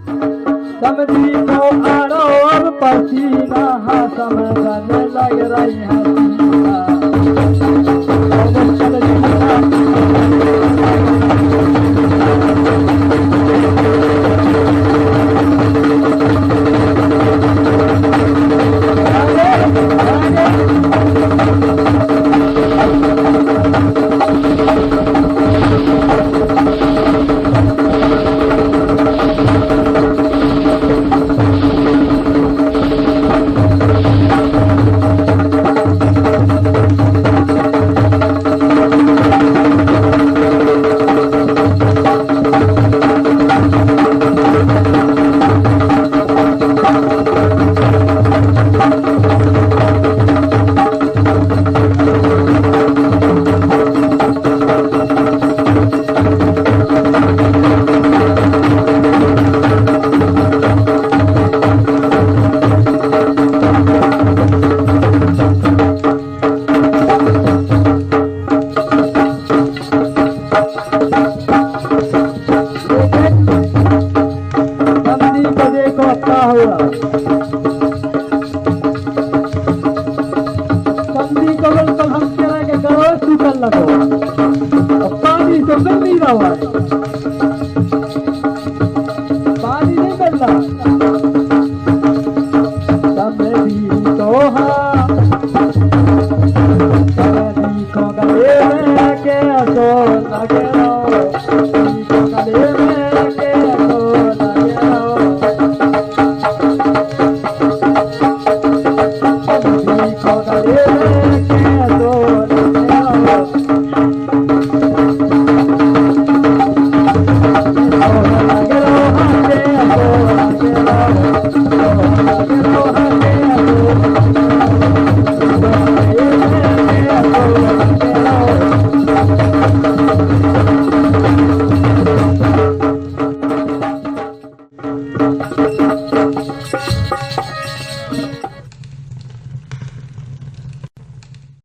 समझी को आरो और पसीना हा समझने लग रही हसीना पानी तो बन नहीं रहा है, पानी नहीं बन रहा। समझी तो हाँ समझी को गले में के तो लगे रहो, को गले में के तो लगे रहो। समझी को गले में के तो